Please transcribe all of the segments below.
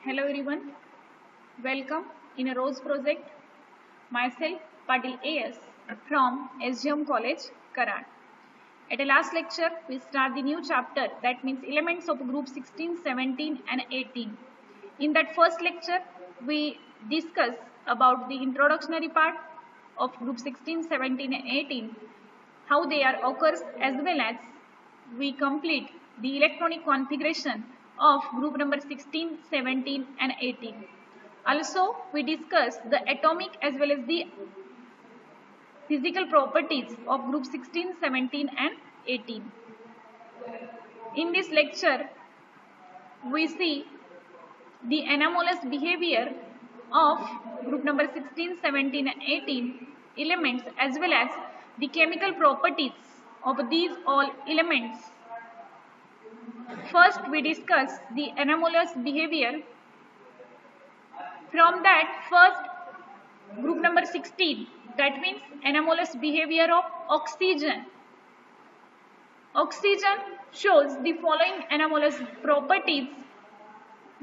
Hello everyone, welcome in a ROSE project. Myself Patil AS from SGM College, Karan. At the last lecture, we start the new chapter, that means elements of group 16, 17 and 18. In that first lecture, we discuss about the introductory part of group 16, 17 and 18, how they are occurs, as well as we complete the electronic configuration of group number 16, 17 and 18. Also, we discuss the atomic as well as the physical properties of group 16, 17 and 18. In this lecture, we see the anomalous behavior of group number 16, 17 and 18 elements as well as the chemical properties of these all elements. First, we discuss the anomalous behavior. From that, first group number 16, that means anomalous behavior of oxygen. Oxygen shows the following anomalous properties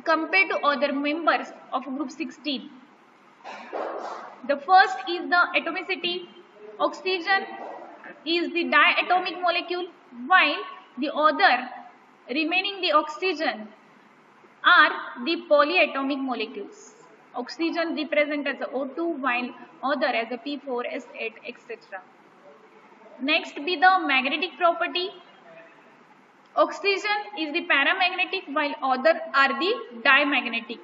compared to other members of group 16. The first is the atomicity. Oxygen is the diatomic molecule, while the other remaining the oxygen are the polyatomic molecules. Oxygen represent as a O2 while other as a P4, S8, etc. Next be the magnetic property. Oxygen is the paramagnetic while other are the diamagnetic.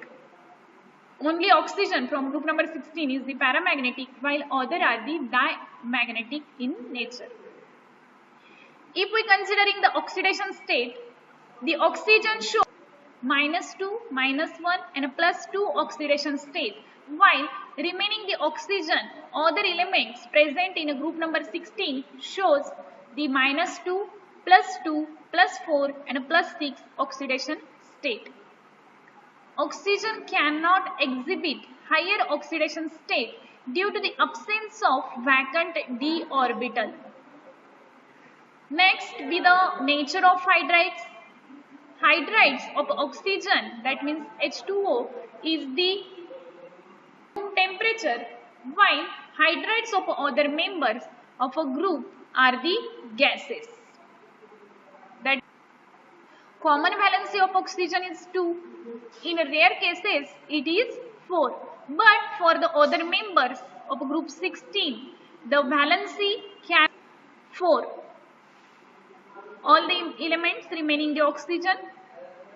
Only oxygen from group number 16 is the paramagnetic while other are the diamagnetic in nature. If we considering the oxidation state, the oxygen shows -2, -1 and a +2 oxidation state, while remaining the oxygen, other elements present in a group number 16 shows the -2, +2, +4 and a +6 oxidation state. Oxygen cannot exhibit higher oxidation state due to the absence of vacant d orbital. Next be the nature of hydrides. Hydrides of oxygen, that means H2O, is the room temperature, while hydrides of other members of a group are the gases. That common valency of oxygen is 2. In rare cases, it is 4. But for the other members of group 16, the valency can 4. All the elements remaining the oxygen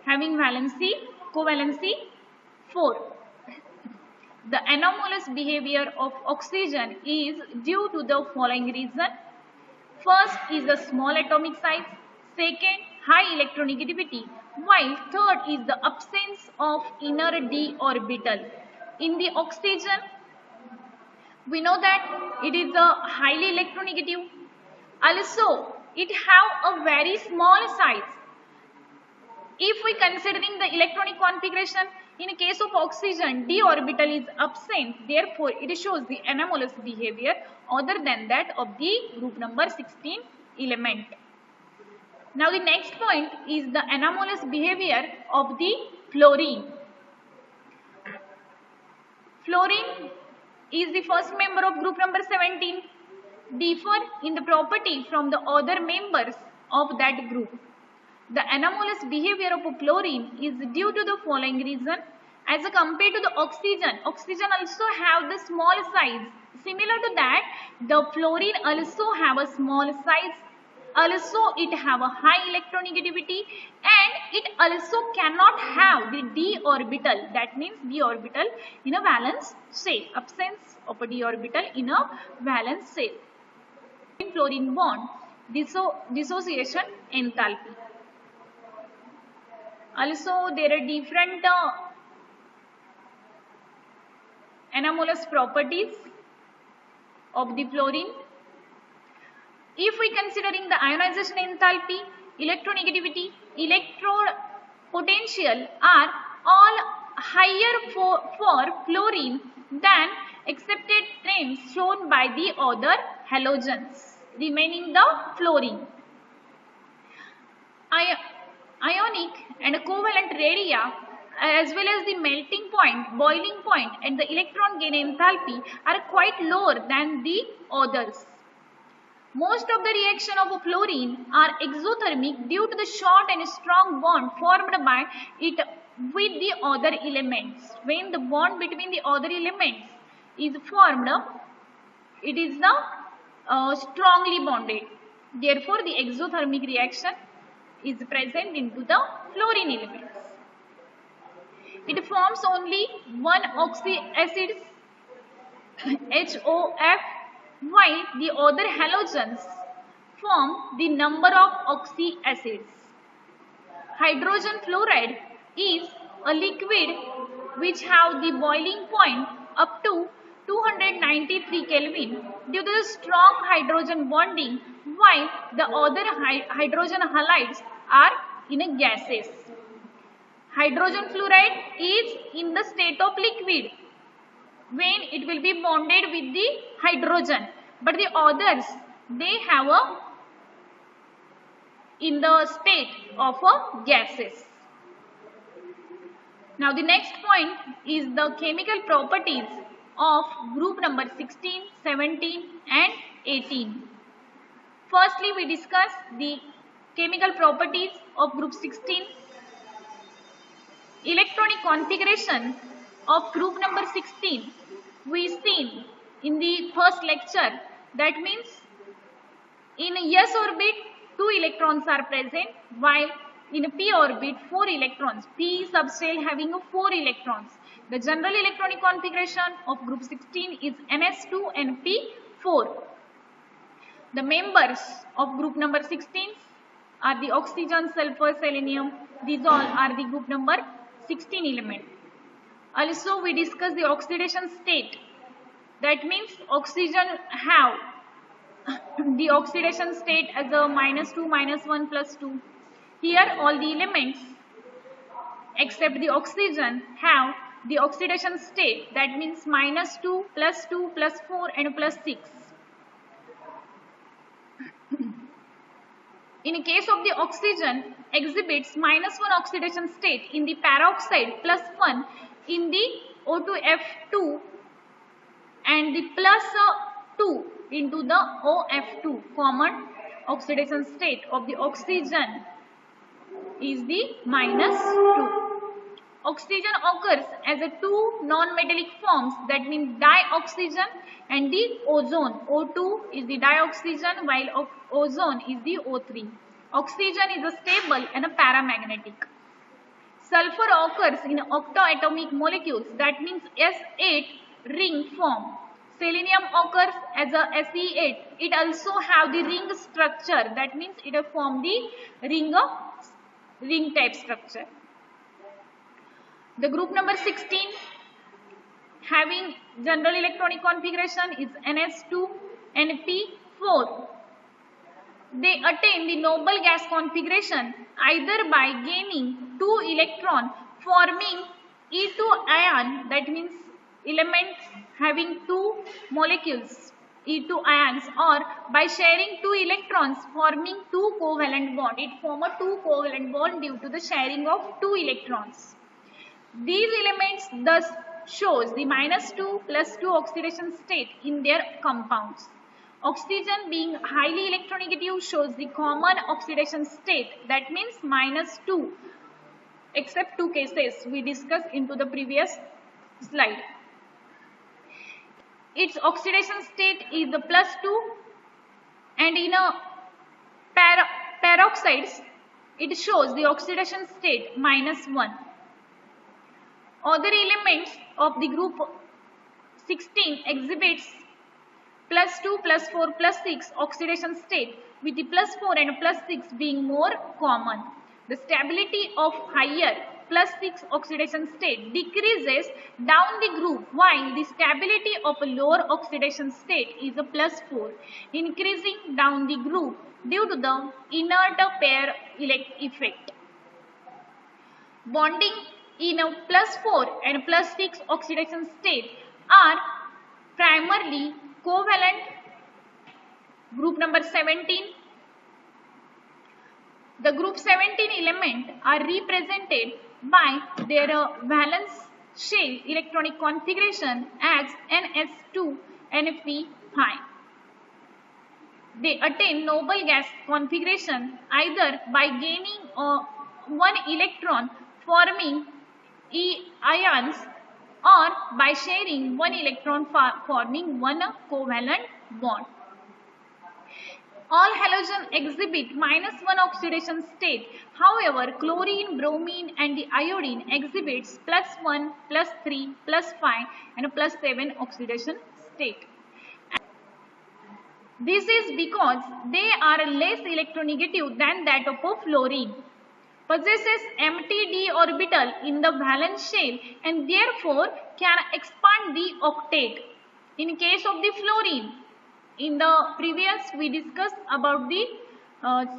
having valency, covalency 4. The anomalous behavior of oxygen is due to the following reason. First is the small atomic size, second high electronegativity, while third is the absence of inner d orbital. In the oxygen, we know that it is a highly electronegative. Also, it have a very small size. If we considering the electronic configuration, in a case of oxygen, d orbital is absent, therefore it shows the anomalous behavior other than that of the group number 16 element. Now the next point is the anomalous behavior of the fluorine. Fluorine is the first member of group number 17, differ in the property from the other members of that group. The anomalous behavior of fluorine is due to the following reason. As compared to the oxygen, oxygen also have the small size. Similar to that, the fluorine also have a small size. Also, it have a high electronegativity and it also cannot have the d orbital. That means d orbital in a valence shell. Absence of a d orbital in a valence shell. In fluorine bond, dissociation enthalpy. Also, there are different anomalous properties of the fluorine. If we considering the ionization enthalpy, electronegativity, electrode potential are all higher for fluorine than accepted trends shown by the other halogens, remaining the fluorine. Ionic and covalent radii as well as the melting point, boiling point, and the electron gain enthalpy are quite lower than the others. Most of the reaction of fluorine are exothermic due to the short and strong bond formed by it with the other elements. When the bond between the other elements is formed, it is strongly bonded. Therefore, the exothermic reaction is present into the fluorine elements. It forms only one oxy acid HOF, while the other halogens form the number of oxy acids. Hydrogen fluoride is a liquid which have the boiling point up to 293 Kelvin due to the strong hydrogen bonding, while the other hydrogen halides are in gases. Hydrogen fluoride is in the state of liquid when it will be bonded with the hydrogen, but the others, they have in the state of gases. Now the next point is the chemical properties of group number 16, 17 and 18. Firstly, we discuss the chemical properties of group 16. Electronic configuration of group number 16 we seen in the first lecture. That means in s orbit 2 electrons are present, while in p orbit 4 electrons, p subshell having 4 electrons. The general electronic configuration of group 16 is ns2 and p4. The members of group number 16 are the oxygen, sulfur, selenium. These all are the group number 16 element. Also, we discuss the oxidation state. That means oxygen have the oxidation state as a -2, -1, +2. Here all the elements except the oxygen have the oxidation state. That means -2, +2, +4 and +6. In case of the oxygen, exhibits -1 oxidation state in the peroxide, +1 in the O2F2 and the +2 into the OF2. Common oxidation state of the oxygen is the -2. Oxygen occurs as a two non-metallic forms, that means dioxygen and the ozone. O2 is the dioxygen while ozone is the O3. Oxygen is a stable and a paramagnetic. Sulfur occurs in octoatomic molecules, that means S8 ring form. Selenium occurs as a Se8. It also have the ring structure, that means it form the ring type structure. The group number 16 having general electronic configuration is ns2 and p4. They attain the noble gas configuration either by gaining 2 electron forming E2 ion, that means elements having 2 molecules E2 ions, or by sharing 2 electrons forming 2 covalent bond. It form a 2 covalent bond due to the sharing of 2 electrons. These elements thus shows the -2 +2 oxidation state in their compounds. Oxygen being highly electronegative shows the common oxidation state, that means -2, except 2 cases we discussed into the previous slide. Its oxidation state is the +2, and in a peroxides it shows the oxidation state -1. Other elements of the group 16 exhibits +2, +4, +6 oxidation state, with the +4 and +6 being more common. The stability of higher +6 oxidation state decreases down the group, while the stability of a lower oxidation state is a +4, increasing down the group due to the inert pair effect. Bonding in a +4 and +6 oxidation state are primarily covalent. Group number 17. The group 17 elements are represented by their valence shell electronic configuration as ns2np5. They attain noble gas configuration either by gaining one electron forming ions or by sharing one electron forming one covalent bond. All halogen exhibit -1 oxidation state. However, chlorine, bromine and the iodine exhibits +1, +3, +5 and +7 oxidation state. This is because they are less electronegative than that of a fluorine, possesses empty d orbital in the valence shell and therefore can expand the octet. In case of the fluorine, in the previous we discussed about the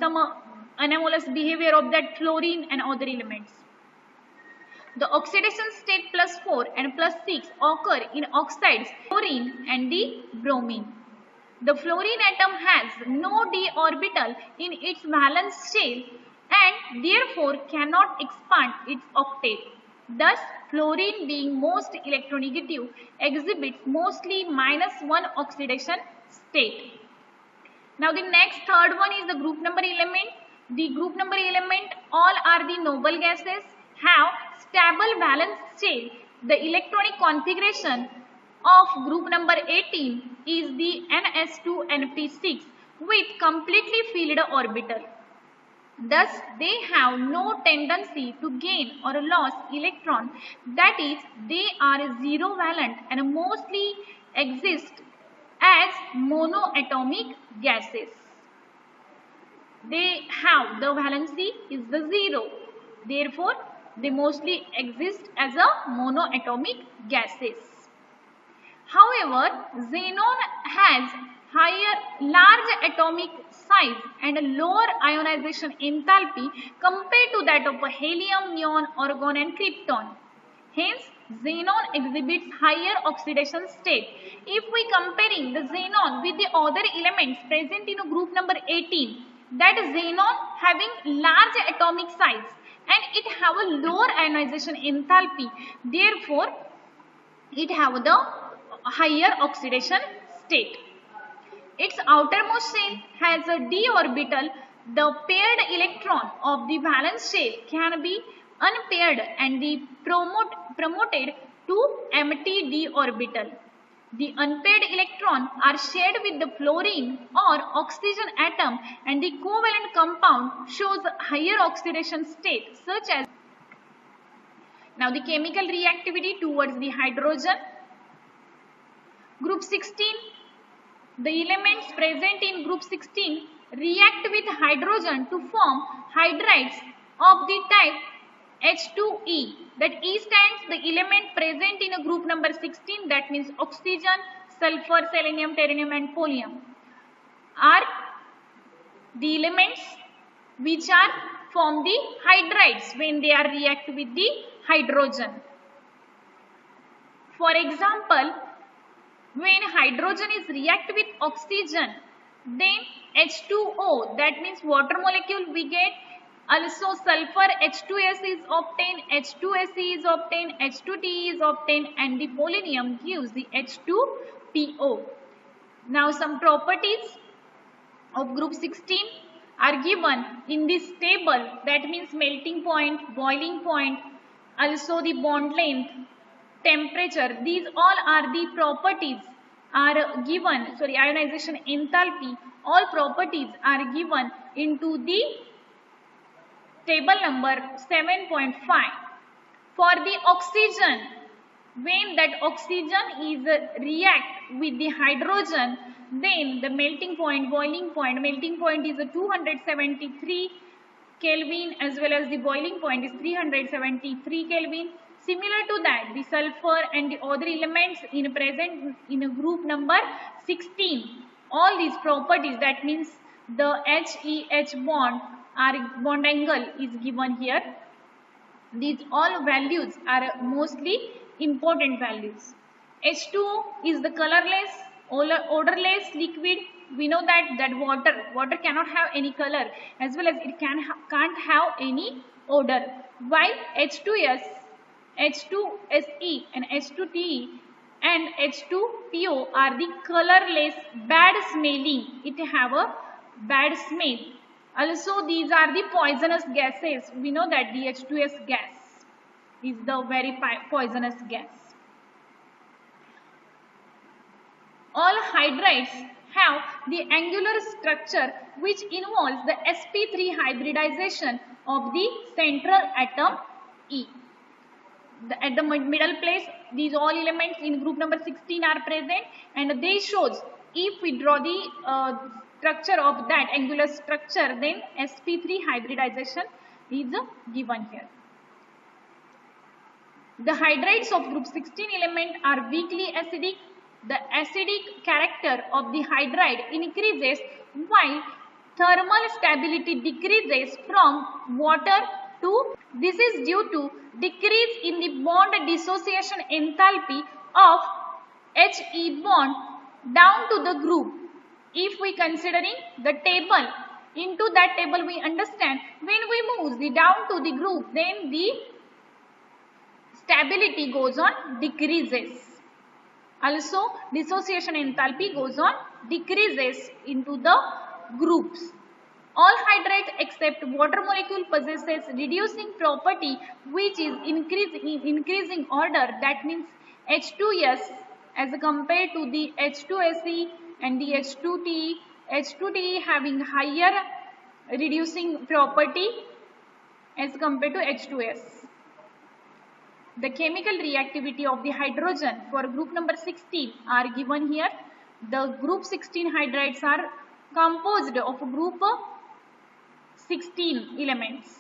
some anomalous behavior of that fluorine and other elements. The oxidation state +4 and +6 occur in oxides, fluorine and the bromine. The fluorine atom has no d orbital in its valence shell and therefore cannot expand its octet. Thus, fluorine being most electronegative exhibits mostly -1 oxidation state. Now the next third one is the group number element. The group number element, all are the noble gases, have stable valence shell. The electronic configuration of group number 18 is the ns2np6 with completely filled orbital. Thus, they have no tendency to gain or lose electron, that is, they are zero valent and mostly exist as monoatomic gases. They have the valency is the 0, therefore they mostly exist as a monoatomic gases. However, xenon has large atomic size and a lower ionization enthalpy compared to that of helium, neon, argon and krypton. Hence, xenon exhibits higher oxidation state. If we comparing the xenon with the other elements present in group number 18, that xenon having large atomic size and it have a lower ionization enthalpy, therefore it have the higher oxidation state. Its outermost shell has a d orbital. The paired electron of the valence shell can be unpaired and the promoted to empty d orbital. The unpaired electron are shared with the fluorine or oxygen atom and the covalent compound shows higher oxidation state such as. Now the chemical reactivity towards the hydrogen. Group 16, the elements present in group 16 react with hydrogen to form hydrides of the type H2E. That E stands the element present in a group number 16, that means oxygen, sulfur, selenium, ternurium and polonium are the elements which are form the hydrides when they are react with the hydrogen. For example, when hydrogen is react with oxygen, then H2O, that means water molecule we get, also sulfur H2S is obtained, H2Se is obtained, H2Te is obtained and the polonium gives the H2PO. Now some properties of group 16 are given in this table, that means melting point, boiling point, also the bond length, temperature. These all are the properties are given, ionization enthalpy, all properties are given into the table number 7.5. For the oxygen, when that oxygen is react with the hydrogen, then the melting point, boiling point, melting point is 273 Kelvin as well as the boiling point is 373 Kelvin. Similar to that, the sulfur and the other elements in present in a group number 16, all these properties, that means the HEH bond angle is given here. These all values are mostly important values. H2O is the colorless, odorless liquid. We know that water cannot have any color as well as it can't have any odor. while H2S, H2Se and H2Te and H2PO are the colorless, bad smelling. It have a bad smell. Also, these are the poisonous gases. We know that the H2S gas is the very poisonous gas. All hydrides have the angular structure which involves the sp3 hybridization of the central atom E. At the middle place, these all elements in group number 16 are present, and they shows if we draw the structure of that angular structure, then sp3 hybridization is given here. The hydrides of group 16 element are weakly acidic. The acidic character of the hydride increases while thermal stability decreases from water to. This is due to decrease in the bond dissociation enthalpy of He bond down to the group. If we considering the table, into that table we understand when we move the down to the group, then the stability goes on decreases. Also, dissociation enthalpy goes on decreases into the groups. All hydrides except water molecule possesses reducing property which is increasing order. That means H2S as compared to the H2Se and the H2Te. H2Te having higher reducing property as compared to H2S. The chemical reactivity of the hydrogen for group number 16 are given here. The group 16 hydrides are composed of group 16 elements.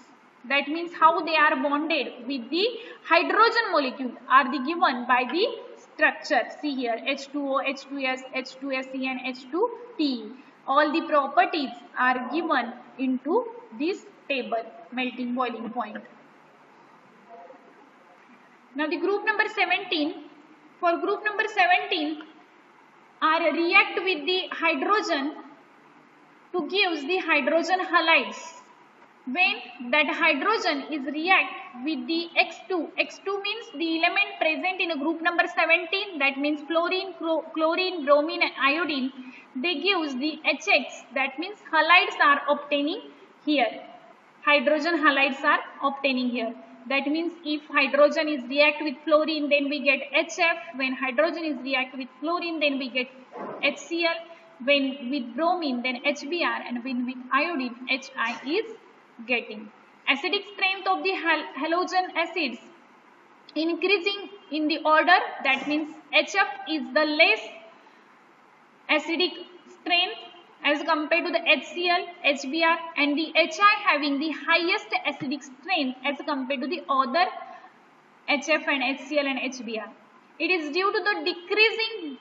That means how they are bonded with the hydrogen molecule are given by the structure. See here, H2O, H2S, H2Se and H2Te. All the properties are given into this table, melting boiling point. Now the group number 17, for group number 17 are react with the hydrogen to give the hydrogen halides. When that hydrogen is react with the X2, X2 means the element present in a group number 17, that means fluorine, chlorine, bromine and iodine, they gives the HX, that means halides are obtaining here. Hydrogen halides are obtaining here. That means if hydrogen is react with fluorine, then we get HF. When hydrogen is react with fluorine, then we get HCl. When with bromine, then HBr, and when with iodine, HI is getting. Acidic strength of the halogen acids increasing in the order. That means HF is the less acidic strength as compared to the HCl, HBr, and the HI having the highest acidic strength as compared to the other HF and HCl and HBr. It is due to the decreasing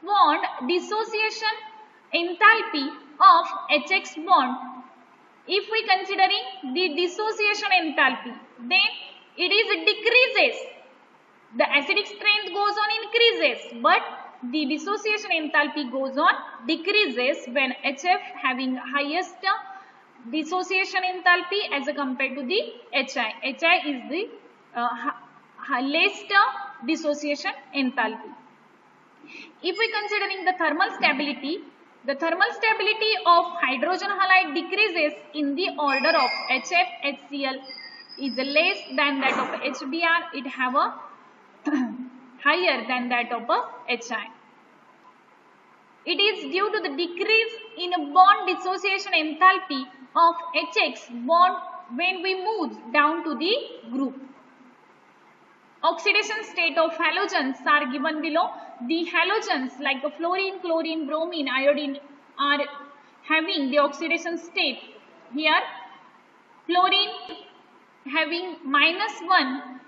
bond dissociation enthalpy of HX bond. If we considering the dissociation enthalpy, then it is decreases. The acidic strength goes on increases, but the dissociation enthalpy goes on decreases when HF having highest dissociation enthalpy as compared to the HI. HI is the least dissociation enthalpy. If we considering the thermal stability of hydrogen halide decreases in the order of HF, HCl is less than that of HBr. It have a higher than that of a HI. It is due to the decrease in bond dissociation enthalpy of HX bond when we move down to the group. Oxidation state of halogens are given below. The halogens like fluorine, chlorine, bromine, iodine are having the oxidation state. Here fluorine having -1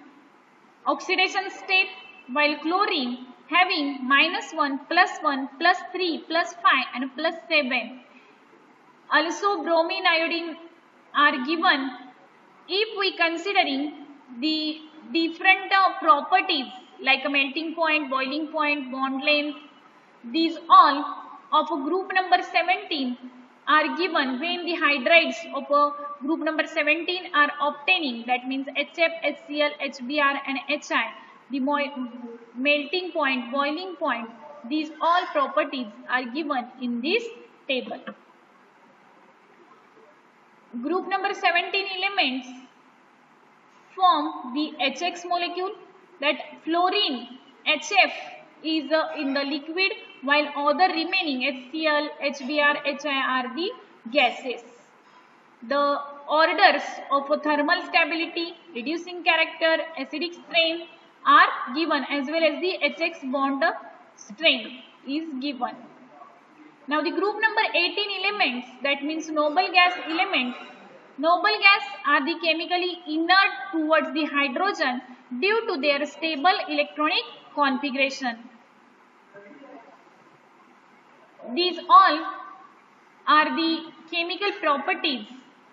oxidation state, while chlorine having -1, +1, +3, +5 and +7. Also bromine, iodine are given if we considering the different properties like a melting point, boiling point, bond length. These all of group number 17 are given when the hydrides of group number 17 are obtaining, that means HF, HCl, HBr and HI, the melting point, boiling point, these all properties are given in this table. Group number 17 elements form the HX molecule, that fluorine HF is in the liquid, while other remaining HCl, HBr, HI are the gases. The orders of thermal stability, reducing character, acidic strength are given, as well as the HX bond strength is given. Now the group number 18 elements, that means noble gas elements. Noble gas are the chemically inert towards the hydrogen due to their stable electronic configuration. These all are the chemical properties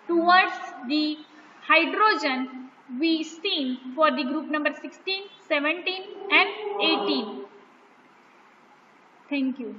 towards the hydrogen we seen for the group number 16, 17 and 18. Thank you.